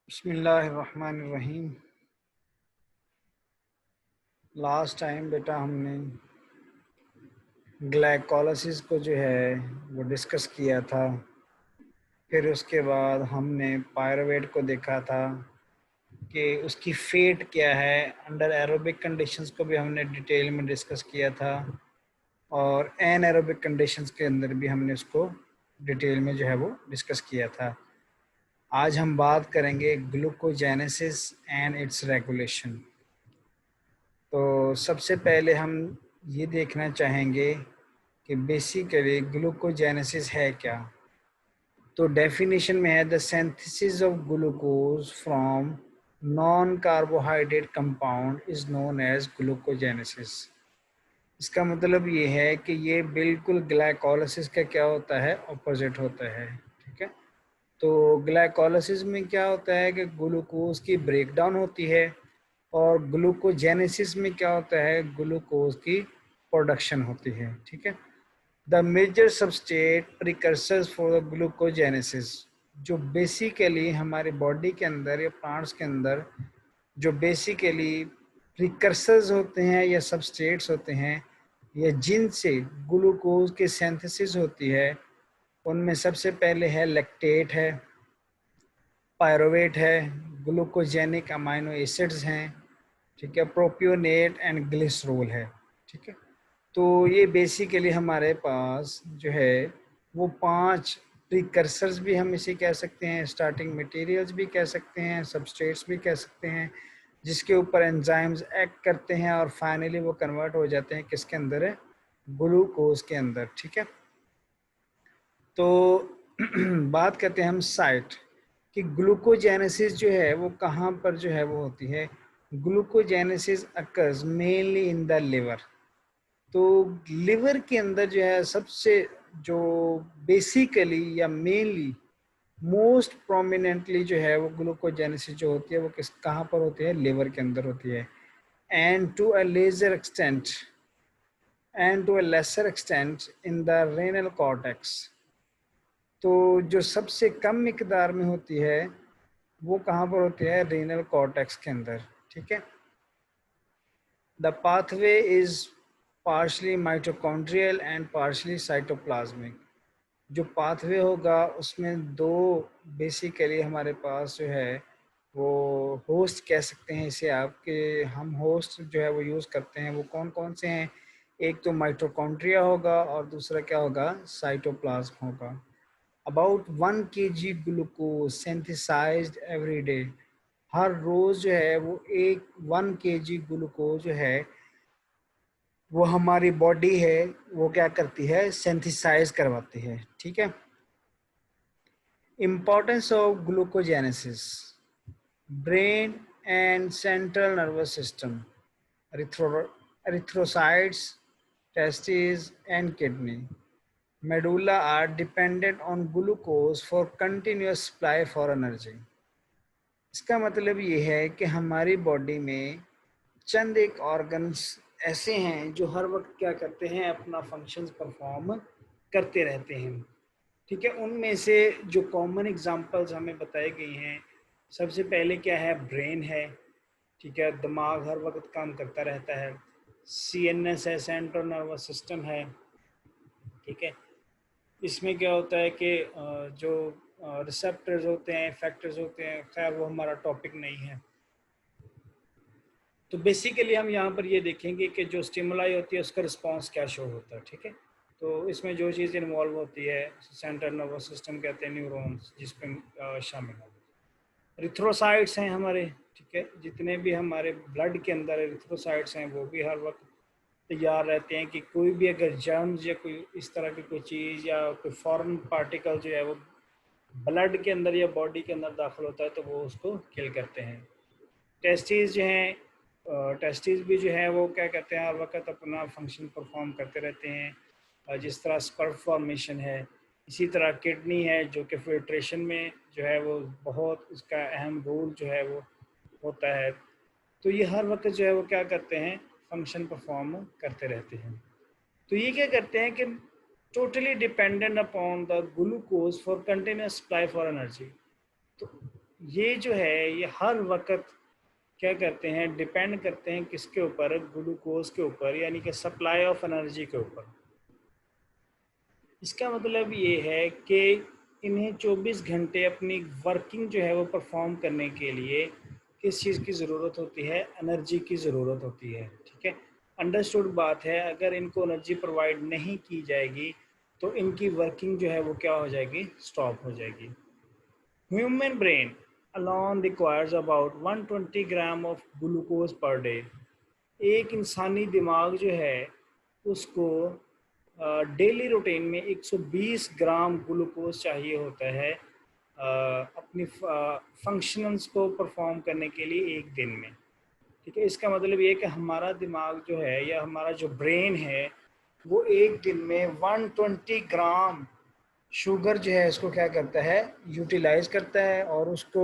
बिस्मिल्लाहिर्रहमानिर्रहीम। Last time बेटा हमने ग्लाइकोलाइसिस को जो है वो डिस्कस किया था। फिर उसके बाद हमने पायरुवेट को देखा था कि उसकी फेट क्या है। अंडर एरोबिक कंडीशंस को भी हमने डिटेल में डिस्कस किया था और एन एरोबिक कंडीशंस के अंदर भी हमने उसको डिटेल में जो है वो डिस्कस किया था। आज हम बात करेंगे ग्लूकोजेनेसिस एंड इट्स रेगुलेशन। तो सबसे पहले हम ये देखना चाहेंगे कि बेसिकली ग्लूकोजेनेसिस है क्या। तो डेफिनेशन में है the synthesis of glucose from non carbohydrate compound is known as gluconeogenesis. इसका मतलब ये है कि ये बिल्कुल ग्लाइकोलाइसिस का क्या होता है, ऑपोजिट होता है। ठीक है, तो ग्लाइकोलाइसिस में क्या होता है कि ग्लूकोज की ब्रेकडाउन होती है और ग्लूकोजेनेसिस में क्या होता है, ग्लूकोज की प्रोडक्शन होती है। ठीक है, the major substrate precursors for the gluconeogenesis, जो बेसिकली हमारे बॉडी के अंदर या प्लांट्स के अंदर जो बेसिकली प्रिकर्सर्स होते हैं या सबस्ट्रेट्स होते हैं या जिनसे ग्लूकोज की सिंथेसिस होती है, उनमें सबसे पहले है लैक्टेट है, पायरुवेट है, ग्लूकोजेनिक अमाइनो एसिड्स हैं। ठीक है, प्रोपियोनेट एंड ग्लिसरॉल है। ठीक है, तो ये बेसिकली हमारे पास जो है वो 5 प्रीकर्सर्स भी हम इसे कह सकते हैं, स्टार्टिंग मटेरियल्स भी कह सकते हैं, सबस्ट्रेट्स भी कह सकते हैं, जिसके ऊपर एंजाइम्स एक्ट करते हैं और फाइनली वो कन्वर्ट हो जाते हैं किसके अंदर है, ग्लूकोज के अंदर। ठीक है, तो बात करते हैं हम साइट कि ग्लूकोजेनेसिस जो है वो कहाँ पर जो है वो होती है। Glucogenesis occurs mainly in the liver. तो लिवर के अंदर जो है सबसे जो बेसिकली या मेनली मोस्ट प्रोमिनेंटली जो है वो ग्लूकोजेनेसिस जो होती है वो किस कहाँ पर होती है, लिवर के अंदर होती है। And to a lesser extent and to a lesser extent in the renal cortex. तो जो सबसे कम मिकदार में होती है वो कहाँ पर होती है, रेनल कॉर्टेक्स के अंदर। ठीक है, the pathway is partially mitochondrial and partially cytoplasmic. जो पाथवे होगा उसमें दो बेसिकली हमारे पास जो है वो होस्ट कह सकते हैं इसे आपके, हम होस्ट जो है वो यूज़ करते हैं, वो कौन कौन से हैं। एक तो माइटोकॉन्ड्रिया होगा और दूसरा क्या होगा, साइटोप्लाज्म होगा। About 1 kg glucose synthesized every day. हर रोज़ जो है वो 1 kg ग्लूकोज जो है वो हमारी बॉडी है वो क्या करती है, सिंथेसाइज करवाती है। ठीक है, importance of glucogenesis, brain and central nervous system, erythrocytes, testes and kidney, medulla are dependent on glucose for continuous supply for energy। इसका मतलब ये है कि हमारी बॉडी में चंद एक ऑर्गन्स ऐसे हैं जो हर वक्त क्या करते हैं, अपना फंक्शंस परफॉर्म करते रहते हैं। ठीक है, उनमें से जो कॉमन एग्जांपल्स हमें बताई गई हैं, सबसे पहले क्या है, ब्रेन है। ठीक है, दिमाग हर वक्त काम करता रहता है। सीएनएस है, सेंट्रल नर्वस सिस्टम है। ठीक है, इसमें क्या होता है कि जो रिसेप्टर्स होते हैं, फैक्टर्स होते हैं, खैर वो हमारा टॉपिक नहीं है। तो बेसिकली हम यहाँ पर ये देखेंगे कि जो स्टिमुलाई होती है उसका रिस्पांस क्या शो होता है। ठीक है, तो इसमें जो चीज़ इन्वॉल्व होती है, सेंट्रल नर्वस सिस्टम कहते हैं, न्यूरॉन्स जिसमें शामिल हो, रिथ्रोसाइट्स हैं हमारे। ठीक है, जितने भी हमारे ब्लड के अंदर रिथ्रोसाइट्स हैं वो भी हर वक्त तैयार रहते हैं कि कोई भी अगर जर्म्स या कोई इस तरह की कोई चीज़ या कोई फॉरेन पार्टिकल जो है वो ब्लड के अंदर या बॉडी के अंदर दाखिल होता है तो वो उसको किल करते हैं। टेस्टिस जो हैं, टेस्टिस भी जो है वो क्या कहते हैं, हर वक्त अपना फंक्शन परफॉर्म करते रहते हैं। जिस तरह स्पर्म फॉर्मेशन है, इसी तरह किडनी है जो कि फिल्ट्रेशन में जो है वो बहुत इसका अहम रोल जो है वो होता है। तो ये हर वक्त जो है वो क्या करते हैं, फंक्शन परफॉर्म करते रहते हैं। तो ये क्या करते हैं कि totally dependent upon the glucose for continuous supply for energy. तो ये जो है ये हर वक्त क्या करते हैं, डिपेंड करते हैं किसके ऊपर, ग्लूकोज के ऊपर, यानी कि सप्लाई ऑफ एनर्जी के ऊपर। इसका मतलब ये है कि इन्हें 24 घंटे अपनी वर्किंग जो है वो परफॉर्म करने के लिए किस चीज़ की ज़रूरत होती है, एनर्जी की ज़रूरत होती है। ठीक है, अंडरस्टूड बात है। अगर इनको एनर्जी प्रोवाइड नहीं की जाएगी तो इनकी वर्किंग जो है वो क्या हो जाएगी, स्टॉप हो जाएगी। Human brain alone requires about 120 gram of glucose per day. एक इंसानी दिमाग जो है उसको डेली रूटीन में 120 ग्राम ग्लूकोज चाहिए होता है अपनी फंक्शंस को परफॉर्म करने के लिए एक दिन में। ठीक है, इसका मतलब ये है कि हमारा दिमाग जो है या हमारा जो ब्रेन है वो एक दिन में 120 ग्राम शुगर जो है इसको क्या करता है, यूटिलाइज करता है, और उसको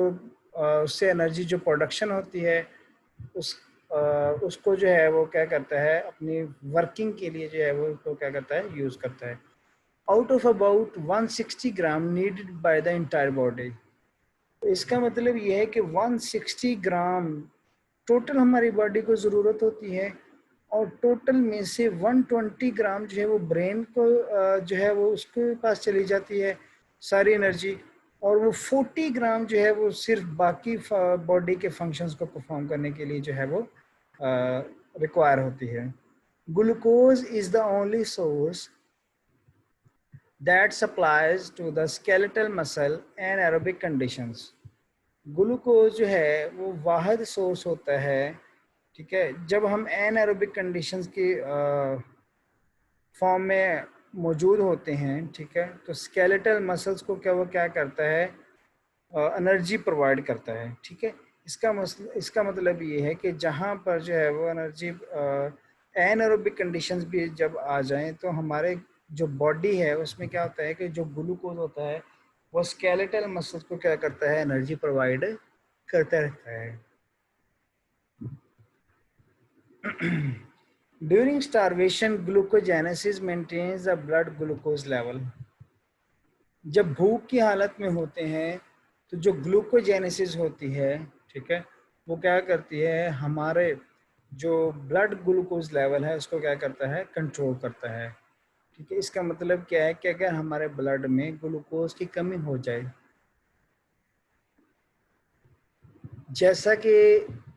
उससे एनर्जी जो प्रोडक्शन होती है उस उसको जो है वो क्या करता है, अपनी वर्किंग के लिए जो है वो उसको क्या करता है, यूज़ करता है। Out of about 160 gram needed by the entire body. तो इसका मतलब ये है कि 160 ग्राम टोटल हमारी बॉडी को ज़रूरत होती है, और टोटल में से 120 ग्राम जो है वो ब्रेन को जो है वो उसके पास चली जाती है सारी एनर्जी, और वो 40 ग्राम जो है वो सिर्फ बाकी बॉडी के फंक्शंस को परफॉर्म करने के लिए जो है वो रिक्वायर होती है। Glucose is the only source that supplies to the skeletal muscle and aerobic conditions। Glucose जो है वो वाहिद सोर्स होता है, ठीक है, जब हम एनएरोबिक कंडीशंस की फॉर्म में मौजूद होते हैं। ठीक है, तो स्केलेटल मसल्स को क्या वो क्या करता है, एनर्जी प्रोवाइड करता है। ठीक है, इसका मतलब ये है कि जहाँ पर जो है वो एनर्जी एनएरोबिक कंडीशंस भी जब आ जाएं तो हमारे जो बॉडी है उसमें क्या होता है कि जो ग्लूकोज होता है वो स्केलेटल मसल्स को क्या करता है, एनर्जी प्रोवाइड करता रहता है। During starvation, glucogenesis maintains the blood glucose level। जब भूख की हालत में होते हैं तो जो ग्लूकोजेनेसिस होती है, ठीक है, वो क्या करती है, हमारे जो ब्लड ग्लूकोज लेवल है उसको क्या करता है, कंट्रोल करता है। ठीक है, इसका मतलब क्या है कि अगर हमारे ब्लड में ग्लूकोज की कमी हो जाए, जैसा कि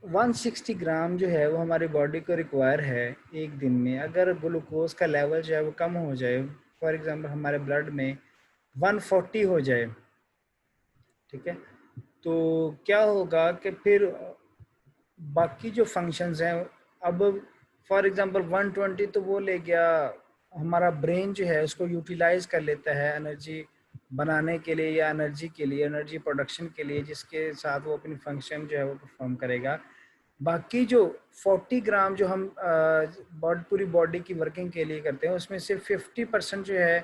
160 ग्राम जो है वो हमारी बॉडी को रिक्वायर है एक दिन में, अगर ग्लूकोज का लेवल जो है वो कम हो जाए, फॉर एग्जांपल हमारे ब्लड में 140 हो जाए, ठीक है, तो क्या होगा कि फिर बाकी जो फंक्शंस हैं, अब फॉर एग्जांपल 120 तो वो ले गया, हमारा ब्रेन जो है उसको यूटिलाइज कर लेता है एनर्जी बनाने के लिए या एनर्जी के लिए, एनर्जी प्रोडक्शन के लिए, जिसके साथ वो अपनी फंक्शन जो है वो परफॉर्म करेगा। बाकी जो 40 ग्राम जो हम पूरी बॉडी की वर्किंग के लिए करते हैं उसमें सिर्फ 50% जो है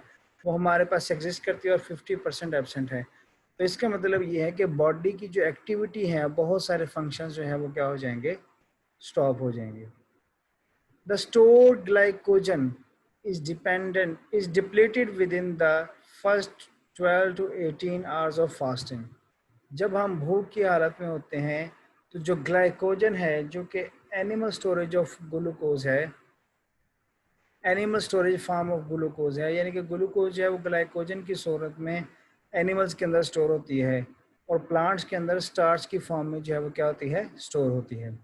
वो हमारे पास एग्जिस्ट करती है और 50% एब्सेंट है। तो इसका मतलब ये है कि बॉडी की जो एक्टिविटी है, बहुत सारे फंक्शंस जो है वो क्या हो जाएंगे, स्टॉप हो जाएंगे। The stored glycogen is depleted within the first 12 to 18 hours of fasting। जब हम भूख की हालत में होते हैं तो जो ग्लाइकोजन है, जो कि एनिमल स्टोरेज ऑफ ग्लूकोज है, animal storage form of glucose है, यानी कि ग्लूकोज है वो ग्लाइकोजन की सूरत में एनिमल्स के अंदर स्टोर होती है, और प्लांट्स के अंदर स्टार्च की फॉर्म में जो है वो क्या होती है, स्टोर होती है।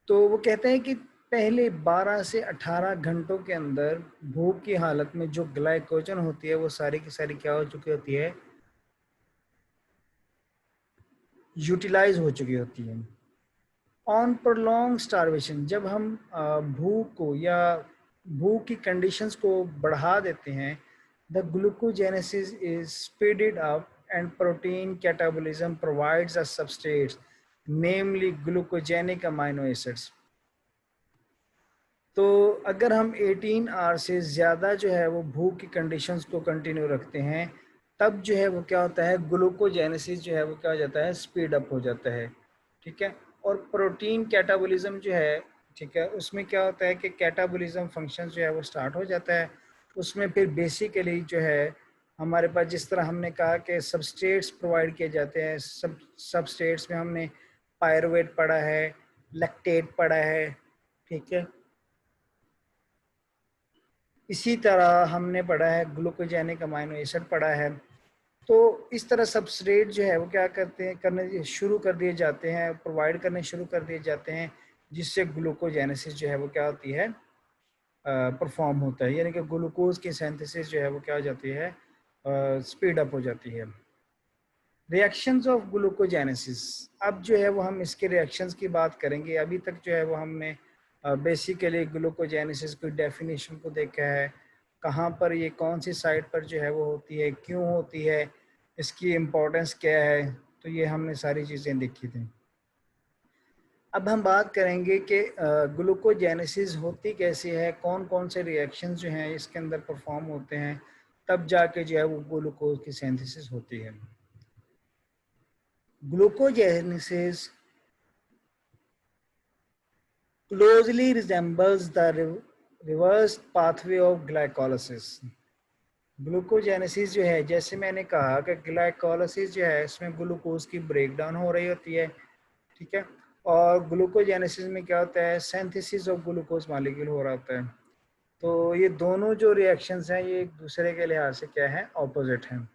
तो वो कहते हैं कि पहले 12 से 18 घंटों के अंदर भूख की हालत में जो ग्लाइकोजन होती है वो सारी की सारी क्या हो चुकी होती है, यूटिलाइज हो चुकी होती है। ऑन प्रोलॉन्ग स्टारवेशन, जब हम भूख को या भूख की कंडीशंस को बढ़ा देते हैं, the glucogenesis is speeded up and protein catabolism provides a substrates namely glucogenic amino acids. तो अगर हम 18 आवर से ज़्यादा जो है वो भूख की कंडीशंस को कंटिन्यू रखते हैं, तब जो है वो क्या होता है, ग्लूकोजेनेसिस जो है वो क्या हो जाता है, स्पीड अप हो जाता है। ठीक है, और प्रोटीन कैटाबॉलिज्म जो है, ठीक है, उसमें क्या होता है कि कैटाबॉलिज्म फंक्शन जो है वो स्टार्ट हो जाता है। उसमें फिर बेसिकली जो है हमारे पास जिस तरह हमने कहा कि सबस्ट्रेट्स प्रोवाइड किए जाते हैं, सबस्ट्रेट्स में हमने पायरुवेट पढ़ा है, लैक्टेट पढ़ा है, ठीक है। इसी तरह हमने पढ़ा है ग्लूकोजेनिक अमाइनो एसिड पढ़ा है। तो इस तरह सबस्ट्रेट जो है वो क्या करते हैं, करने शुरू कर दिए जाते हैं, प्रोवाइड करने शुरू कर दिए जाते हैं, जिससे ग्लूकोजेनेसिस जो है वो क्या होती है, परफॉर्म होता है, यानी कि ग्लूकोज की सिंथेसिस जो है वो क्या हो जाती है, स्पीड अप हो जाती है। रिएक्शंस ऑफ ग्लूकोजेनेसिस, अब जो है वो हम इसके रिएक्शंस की बात करेंगे। अभी तक जो है वो हमने बेसिकली ग्लूकोजेनेसिस की डेफिनेशन को देखा है, कहाँ पर ये कौन सी साइट पर जो है वो होती है, क्यों होती है, इसकी इम्पोर्टेंस क्या है, तो ये हमने सारी चीज़ें देखी थी। अब हम बात करेंगे कि ग्लूकोजेनेसिस होती कैसी है, कौन कौन से रिएक्शंस जो हैं इसके अंदर परफॉर्म होते हैं, तब जाके जो है वो ग्लूकोज की सिंथेसिस होती है। Glucogenesis closely resembles the reverse pathway of glycolysis. Glucogenesis जो है, जैसे मैंने कहा कि ग्लाइकोलिसिस जो है इसमें ग्लूकोज की ब्रेकडाउन हो रही होती है, ठीक है, और ग्लूकोजेनेसिस में क्या होता है, सिंथेसिस ऑफ ग्लूकोज मॉलिक्यूल हो रहा होता है। तो ये दोनों जो रिएक्शंस हैं ये एक दूसरे के लिहाज से क्या है, ऑपोजिट हैं।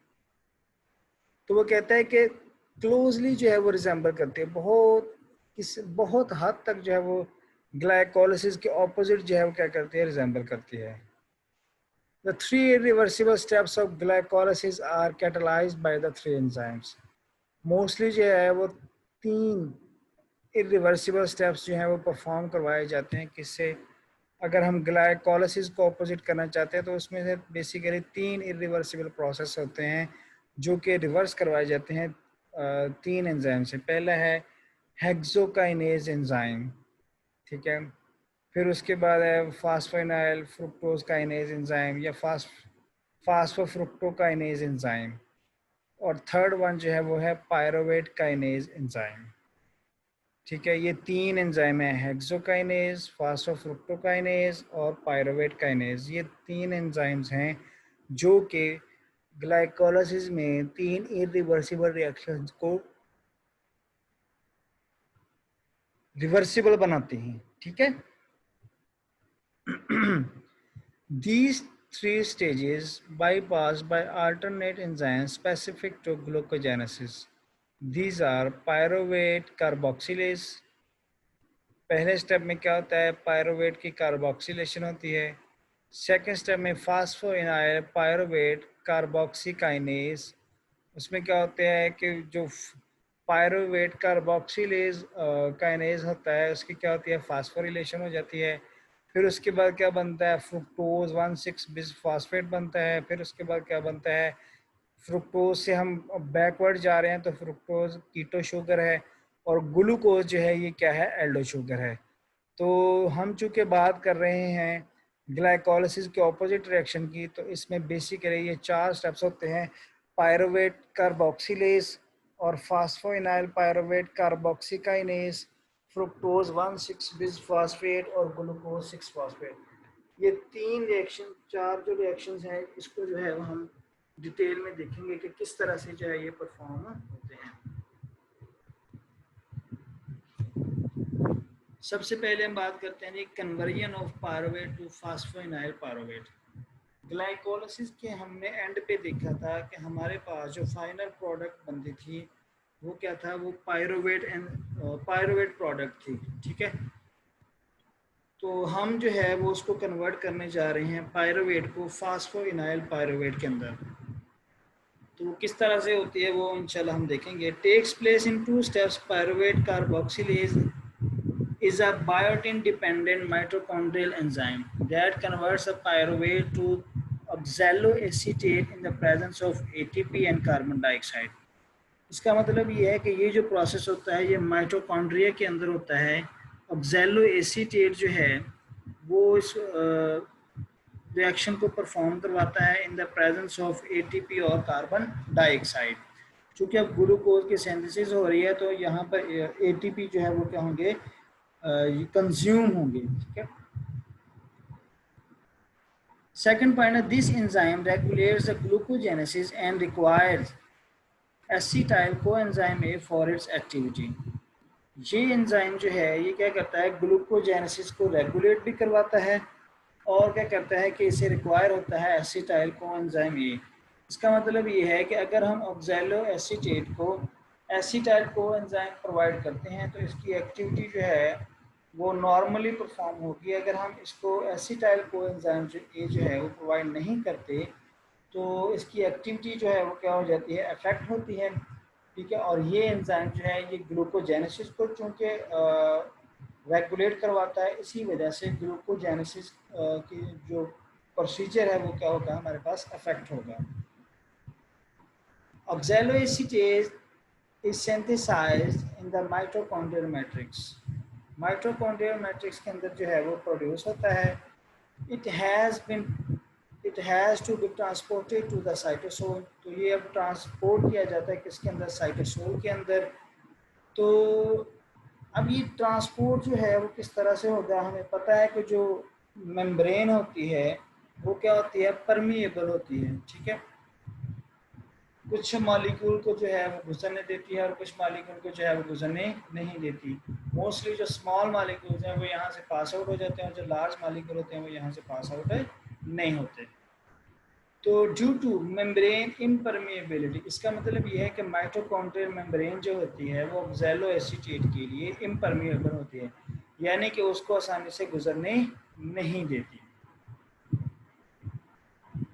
तो वो कहता है कि क्लोजली जो है वो रिजेंबल करती है, बहुत हद तक जो है वो ग्लाइकोलिसिस के ऑपोजिट जो है वो क्या करती है, रिजेंबल करती है। The three irreversible steps of glycolysis are catalyzed by the three enzymes. Mostly जो है वो 3 irreversible steps जो हैं वो परफॉर्म करवाए जाते हैं। किससे, अगर हम ग्लाइकोलिसिस को ऑपोजिट करना चाहते हैं तो उसमें से बेसिकली 3 इरिवर्सिबल प्रोसेस होते हैं जो कि रिवर्स करवाए जाते हैं 3 एंजाइम से। पहला है हेक्सोकाइनेज एंजाइम, ठीक है, फिर उसके बाद है फास्फेनाइल फ्रुक्टोज काइनेज एंजाइम या फास्फोफ्रुक्टोकाइनेज एंजाइम, और थर्ड वन जो है वो है पायरोवेट काइनेज एंजाइम, ठीक है। ये 3 एंजाइम है, हेक्सोकाइनेज, फास्फोफ्रुक्टोकाइनेज और पायरोवेट काइनेज। ये 3 एंजाइम्स हैं जो कि ग्लाइकोलाइसिस में 3 इरिवर्सिबल रिएक्शंस को रिवर्सिबल बनाते हैं, ठीक है। These 3 stages bypassed by alternate enzymes specific to glucogenesis. These are pyruvate carboxylase। पहले स्टेप में क्या होता है, पायरुवेट की कार्बोक्सिलेशन होती है। सेकेंड स्टेप में फास्फोइनाइल पायरुवेट कार्बोक्सीकाइनेज, उसमें क्या होता है कि जो पायरुवेट कार्बोक्सिलेज काइनेज होता है उसकी क्या होती है, फास्फोरिलेशन हो जाती है। फिर उसके बाद क्या बनता है, फ्रुक्टोज 1,6 बिस फास्फेट बनता है। फिर उसके बाद क्या बनता है, फ्रुक्टोज से हम बैकवर्ड जा रहे हैं तो फ्रुक्टोज कीटो शुगर है, और ग्लूकोज जो है ये क्या है, एल्डो शुगर है। तो हम चूँकि बात कर रहे हैं ग्लाइकोलिसिस के ऑपोजिट रिएक्शन की, तो इसमें बेसिकली ये 4 स्टेप्स होते हैं, पायरुवेट कार्बोक्सिलेज और फास्फोइनाइल पायरुवेट कार्बोक्सीकाइनेज, फ्रुक्टोज 1,6 बिस फास्फेट और ग्लूकोज 6 फास्फेट। ये 3 रिएक्शन, 4 जो रिएक्शंस हैं इसको जो है वो हम डिटेल में देखेंगे कि किस तरह से जो है ये परफॉर्म होते हैं। सबसे पहले हम बात करते हैं conversion of pyruvate to phosphoenol pyruvate. Glycolysis के हमने एंड पे देखा था कि हमारे पास जो फाइनल प्रोडक्ट बनती थी वो क्या था, वो पायरुवेट प्रोडक्ट थी, ठीक है। तो हम जो है वो उसको कन्वर्ट करने जा रहे हैं पायरुवेट को फास्फोइनाइल पायरुवेट के अंदर। तो वो किस तरह से होती है वो इंशाल्लाह हम देखेंगे। Takes place in 2 steps. Pyruvate carboxylase is a biotin-dependent mitochondrial enzyme that converts a pyruvate to oxaloacetate in the presence of ATP and carbon dioxide। इसका मतलब ये है कि ये जो प्रोसेस होता है ये माइटोकॉन्ड्रिया के अंदर होता है। ऑक्सैलोएसीटेट जो है वो इस रिएक्शन को परफॉर्म करवाता है in the presence of ATP और कार्बन डाइऑक्साइड। चूँकि अब ग्लूकोज की सिंथेसिस हो रही है तो यहाँ पर एटीपी जो है वो क्या होंगे, कंज्यूम होंगे, ठीक है। Second point है, this enzyme regulates the glucogenesis and requires acetyl coenzyme A for its activity. ये एंजाइम जो है ये क्या करता है, ग्लूकोजेनेसिस को रेगुलेट भी करवाता है और क्या करता है कि इसे रिक्वायर होता है एसिटाइल कोएंजाइम ए। इसका मतलब ये है कि अगर हम ऑक्सैलो एसीटेट को एसिटाइल कोएंजाइम प्रोवाइड करते हैं तो इसकी एक्टिविटी जो है वो नॉर्मली परफॉर्म होगी। अगर हम इसको एसिटाइल कोएंजाइम जो है वो प्रोवाइड नहीं करते तो इसकी एक्टिविटी जो है वो क्या हो जाती है, अफेक्ट होती है। ठीक है, और ये एंजाइम जो है ये ग्लूकोजेनेसिस को चूँकि रेगुलेट करवाता है, इसी वजह से ग्लूकोजेनेसिस की जो प्रोसीजर है वो क्या होगा, हमारे पास अफेक्ट होगा। Oxaloacetate is synthesized in the mitochondrial matrix. Mitochondrial matrix के अंदर जो है वो प्रोड्यूस होता है। It has to be transported to the cytosol. तो ये अब ट्रांसपोर्ट किया जाता है किसके अंदर, साइटोसोल के अंदर। तो अब ये ट्रांसपोर्ट जो है वो किस तरह से होगा, हमें पता है कि जो मेम्ब्रेन होती है वो क्या होती है, परमिएबल होती है। ठीक है, कुछ मॉलिक्यूल को जो है वो गुजरने देती है और कुछ मॉलिक्यूल को जो है वो गुजरने नहीं देती। मोस्टली जो स्मॉल मॉलिक्यूल्स हैं वो यहाँ से पास आउट हो जाते हैं और जो लार्ज मॉलिक्यूल होते हैं वो यहाँ से पास आउट नहीं होते। तो ड्यू टू मेम्ब्रेन इम्परमिएबिलिटी, इसका मतलब ये है कि माइटोकॉन्ड्रियल मेम्ब्रेन जो होती है वो ऑक्सैलो एसीटेट के लिए इम्परमिएबल होती है, यानी कि उसको आसानी से गुजरने नहीं देती।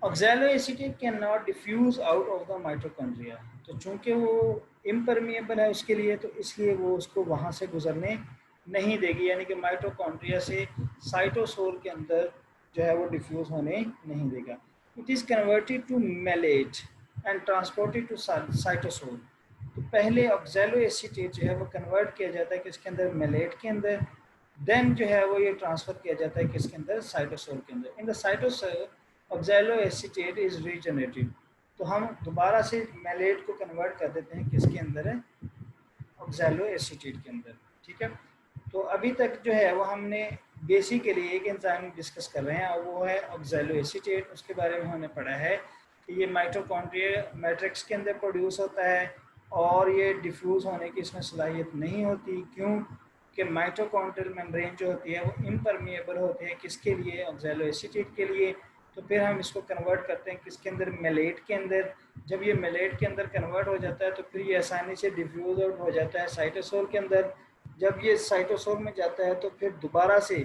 Oxaloacetate can not diffuse out of the mitochondria. तो चूंकि वो इम्परमिएबल है उसके लिए, तो इसलिए वो उसको वहाँ से गुजरने नहीं देगी, यानी कि माइटोकॉन्ड्रिया से साइटोसोल के अंदर जो है वो डिफ्यूज होने नहीं देगा। It is converted to malate and transported to cytosol. तो पहले ऑक्सैलो एसीटेट जो है वो कन्वर्ट किया जाता है किसके अंदर, मेलेट के अंदर। देन जो है वो ये ट्रांसफ़र किया जाता है किसके अंदर, साइटोसोल के अंदर। इन the cytosol oxalo acetate is regenerative. तो हम दोबारा से मेलेट को कन्वर्ट कर देते हैं किसके अंदर है, ऑक्सैलो एसीटेट के अंदर। ठीक है, तो अभी तक जो है वो हमने बेसिकली एक एंजाइम डिस्कस कर रहे हैं और वो है ऑक्सैलो एसीटेट। उसके बारे में हमने पढ़ा है कि ये माइटोकॉन्ड्रियल मैट्रिक्स के अंदर प्रोड्यूस होता है और ये डिफ्यूज़ होने की इसमें सलाहियत नहीं होती। क्यों कि माइटोकॉन्ड्रियल मेम्ब्रेन जो होती है वो इम्परमिएबल होती है किसके लिए, ऑक्सैलो एसीटेट के लिए। तो फिर हम इसको कन्वर्ट करते हैं किसके अंदर, मेलेट के अंदर। जब ये मेलेट के अंदर कन्वर्ट हो जाता है तो फिर ये आसानी से डिफ्यूज आउट हो जाता है साइटोसोल के अंदर। जब ये साइटोसोल में जाता है तो फिर दोबारा से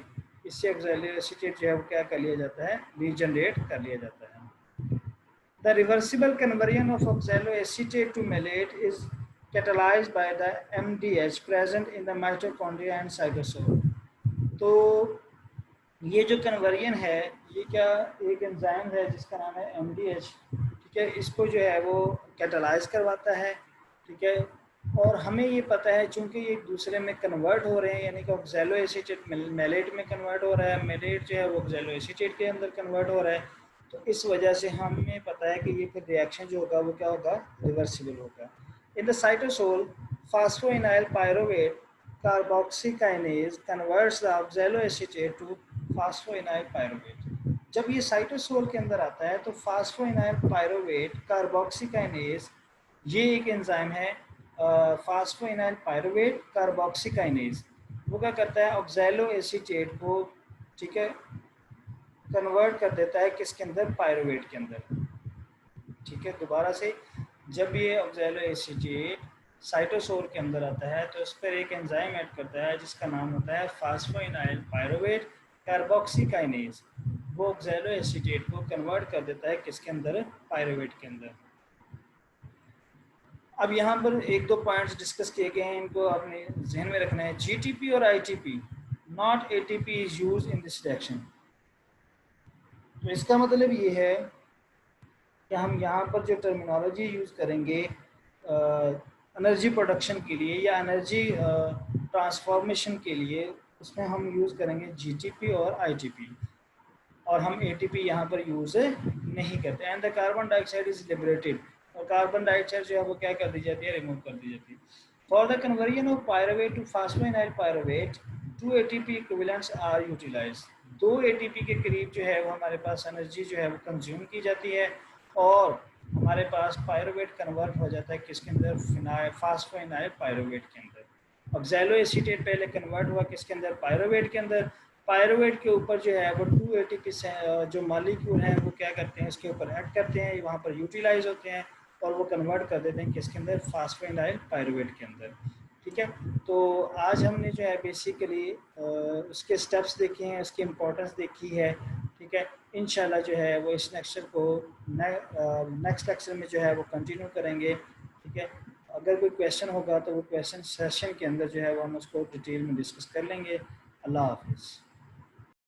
इससे ऑक्सैलो एसीटेट जो है वो क्या कर लिया जाता है, रीजनरेट कर लिया जाता है। The reversible conversion of oxaloacetate to malate is catalyzed by the MDH present in the mitochondria and cytosol। तो ये जो कन्वर्जन है ये क्या एक एंजाइम है जिसका नाम है MDH। ठीक है, इसको जो है वो कैटलाइज करवाता है। ठीक है, और हमें ये पता है चूंकि ये एक दूसरे में कन्वर्ट हो रहे हैं, यानी कि ऑक्सैलो एसीटेट मेलेट में कन्वर्ट हो रहा है, मेलेट जो है वो ऑक्सैलो एसीटेट के अंदर कन्वर्ट हो रहा है। तो इस वजह से हमें पता है कि ये फिर रिएक्शन जो होगा वो क्या होगा, रिवर्सिबल होगा। In the cytosol phosphoenol pyruvate carboxykinase converts the oxaloacetate to phosphoenol pyruvate. जब ये साइटोसोल के अंदर आता है तो फास्फोइनाइल पायरुवेट कार्बोक्सीकाइनेज, ये एक एंजाइम है फास्फोइनाइल पायरुवेट कार्बोक्सीकाइनेज, वो क्या करता है, ऑक्सैलो एसीटेट को, ठीक है, कन्वर्ट कर देता है किसके अंदर, पायरुवेट के अंदर। ठीक है, दोबारा से जब ये ऑक्सैलो एसीटेट साइटोसोल के अंदर आता है तो उस पर एक एंजाइम ऐड करता है जिसका नाम होता है फास्फोइनाइल पायरुवेट कार्बोक्सीकाइनेज। वो ऑक्सैलो एसीटेट को कन्वर्ट कर देता है किसके अंदर, पायरुवेट के अंदर। अब यहाँ पर एक दो पॉइंट्स डिस्कस किए गए हैं, इनको अपने जहन में रखना है। जीटीपी और ITP, not ATP is use in this reaction. तो इसका मतलब ये है कि हम यहाँ पर जो टर्मिनोलॉजी यूज़ करेंगे एनर्जी प्रोडक्शन के लिए या एनर्जी ट्रांसफॉर्मेशन के लिए, उसमें हम यूज़ करेंगे जीटीपी और आईटीपी, और हम एटीपी यहाँ पर यूज़ नहीं करते। And the carbon dioxide is liberated, और कार्बन डाइऑक्साइड जो है वो क्या कर दी जाती है, रिमूव कर दी जाती है। For the conversion of pyruvate to phosphoenol pyruvate 2 ATP equivalents are utilized. 2 ATP के करीब जो है वो हमारे पास एनर्जी जो है वो कंज्यूम की जाती है और हमारे पास पायरुवेट कन्वर्ट हो जाता है किसके अंदर, फिनाइल फास्फोइनाइल पायरुवेट के अंदर। ऑक्सैलो एसीटेट पहले कन्वर्ट हुआ किसके अंदर, पायरुवेट के अंदर। पायरुवेट के ऊपर जो है वो 2 एटीपी जो मॉलिक्यूल हैं वो क्या करते हैं, इसके ऊपर एक्ट करते हैं, वहाँ पर यूटिलाइज होते हैं और वो कन्वर्ट कर देते हैं किसके अंदर, फास्फोइनाइल पायरुवेट के अंदर। ठीक है, तो आज हमने जो है बेसिकली उसके स्टेप्स देखे हैं, उसकी इम्पोर्टेंस देखी है। ठीक है, इंशाल्लाह जो है वो इस लेक्चर को नेक्स्ट लेक्चर में जो है वो कंटिन्यू करेंगे। ठीक है, अगर कोई क्वेश्चन होगा तो वो क्वेश्चन सेशन के अंदर जो है वो हम उसको डिटेल में डिस्कस कर लेंगे। अल्लाह हाफिज़।